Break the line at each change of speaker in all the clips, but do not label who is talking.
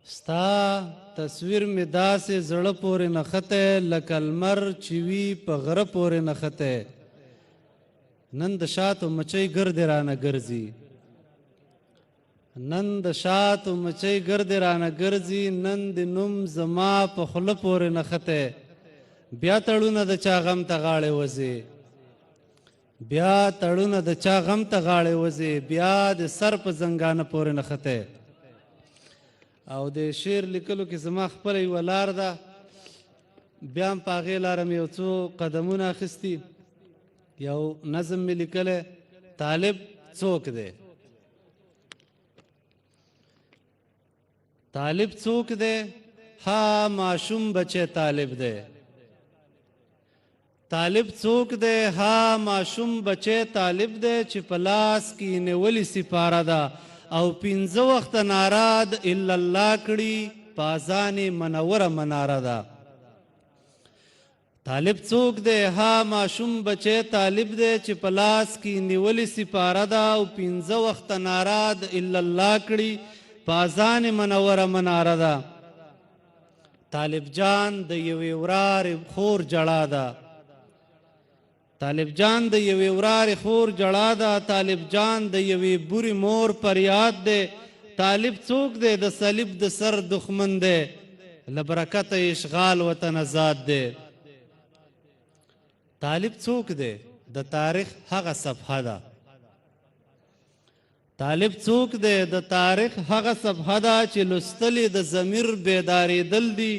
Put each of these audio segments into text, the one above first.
ستا تصویر می داسې زړه پورې نښتی لکه لمر چې وي په غره پورې نښتی. نن د شاتو مچۍ ګردې رانه ګرځي، نن د شاتو مچۍ ګردې رانه ګرځي، نن د نوم زما په خوله پورې نښتی. بیا تړونه د چا غم ته غاړې وځي، بیا تړونه د چا غم ته غاړې وځي، بیا د سر په زنګانه پورې نښتی. او د شعر لیکلو کې زما خپله یوه لار ده، بیا هم په هغې لاره مې یو څو قدمونه اخیستي. یو نظم مې لیکلی، طالب څوک دی؟ طالب څوک دی؟ ها ماشوم بچی طالب دی. طالب څوک دی؟ ها ماشوم بچی طالب دی چې په لاس کې نیولې سپاره ده او 5 وخته ناره د الا الله کړي په اذان منوره مناره ده. طالب څوک دی؟ ها ماشوم بچی طالب دی چې په لاس کې نیولې سپاره ده او 5 وخته ناره د الا الله کړي په اذان منوره مناره ده. طالب جان د یوې ورارې خور جړا ده، طالب جان د یوې ورارې خور جړا ده، طالب جان د یوې بورې مور فریاد دی. طالب څوک دی؟ د صلیب د سر دښمن دی، له برکته اشغال وطن آزاد دی. طالب څوک دی؟ د تاریخ هغه صفحه ده. طالب څوک دی؟ د تاریخ هغه صفحه ده چې لوستلې د ضمیر بیدارېدل دي.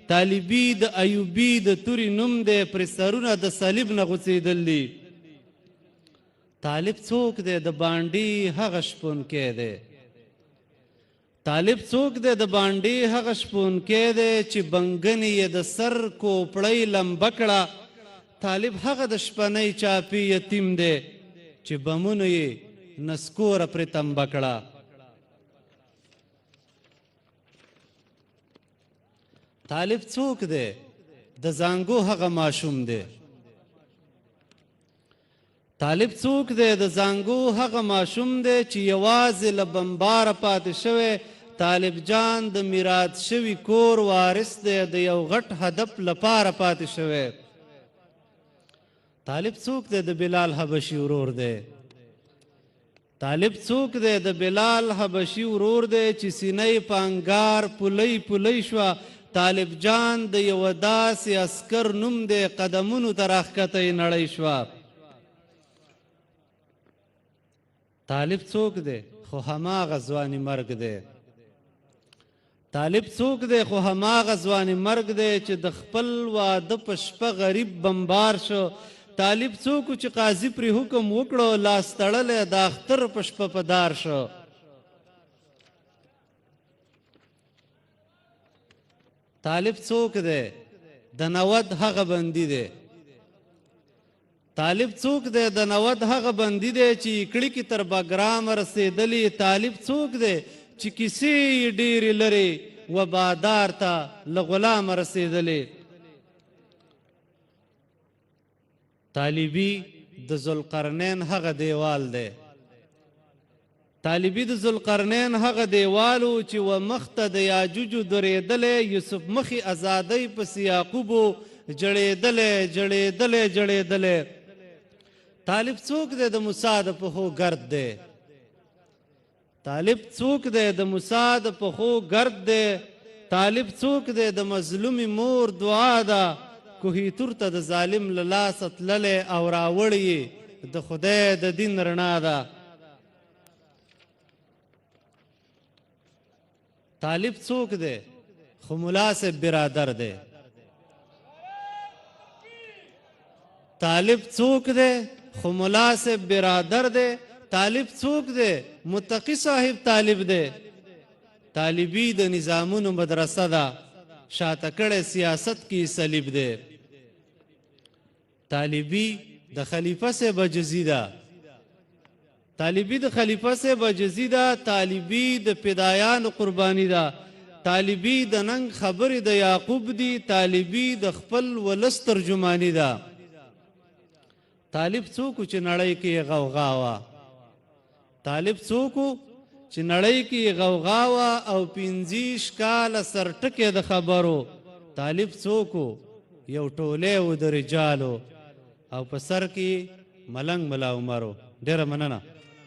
طالبي د ایوبي د توري نوم دی، پرې سرونه د صلیب نه غوڅېدل دي. طالب څوک دی؟ د بانډې هغه شپونکی دی. طالب څوک دی؟ د بانډې هغه شپونکی دی چې بنګنې یې د سر کوپړۍ لمبه کړه. طالب هغه د شپنۍ چاپي یتیم دی چې بمونو یې نسکوره پرې تمبه کړه. طالب څوک دی؟ د زانګو هغه ماشوم دی. طالب څوک دی؟ د زانګو هغه ماشوم دی چې یوازې له بمباره پاتې شوی. طالب جان د میراث شوي کور وارث دی، د یو غټ هدف لپاره پاتې شوی. طالب څوک دی؟ د بلال حبشي ورور دی. طالب څوک دی؟ د بلال حبشي ورور دی چې سینه په انګار پولی پولی شوه. طالب جان د یوه داسې عسکر نوم دی، قدمونو ته راښکته یې نړۍ شوه. طالب څوک دی؟ خو هماغه ځواني مرګ دی. طالب څوک دی؟ خو هماغه ځواني مرګ دی چې د خپل واده په شپه غریب بمبار شو. طالب څوک چې قاضي پرې حکم وکړو، لاس تړلی د اختر په شپه په دار شو. طالب څوک دی؟ د نود هغه بندي دی. طالب څوک دی؟ د نود هغه بندي دی چې کړي کې تر بګرامه رسېدلی. طالب څوک دی چې کیسې یې ډېرې لرې و بادار ته له غلامه رسېدلی. طالبي د ذوالقرنین هغه دیوال دی. طالبي د ذوالقرنین هغه دیوالو چې و مخته د یاجوجو درېدلی. یوسف مخي ازادۍ پسې یعقوبو جړېدلی جړېدلی جړېدلی. طالب څوک دی؟ د موسی د پښو ګرد دی. طالب څوک دی؟ د موسی د پښو ګرد دی. طالب څوک دی؟ د مظلومې مور دعا ده، کوهیتور ته د ظالم له لاسه تللی او راوړی د خدای د دین رڼا ده. طالب څوک دی؟ خو ملا صاحب برادر دی. طالب څوک دی؟ خو ملا صاحب برادر دی. طالب څوک دی؟ متقی صاحب طالب دی. طالبي د نظامونو مدرسه ده، شاته کړی سیاست کې صلیب دی. طالبي د خلیفه صاحب عجزي ده. طالبي د خلیفه صاحب عجزي ده. طالبي د فدایانو قرباني ده. طالبي د ننګ خبرې د یعقوب دي. طالبي د خپل ولس ترجماني ده. طالب څوک چې نړۍ کې غوغا وه. طالب څوک چې نړۍ کې غوغا وه او 25 کاله سرټکې د خبرو. طالب څوک یو ټولی و د رجالو او په سر کې ملنګ ملا عمرو. ډېره مننه.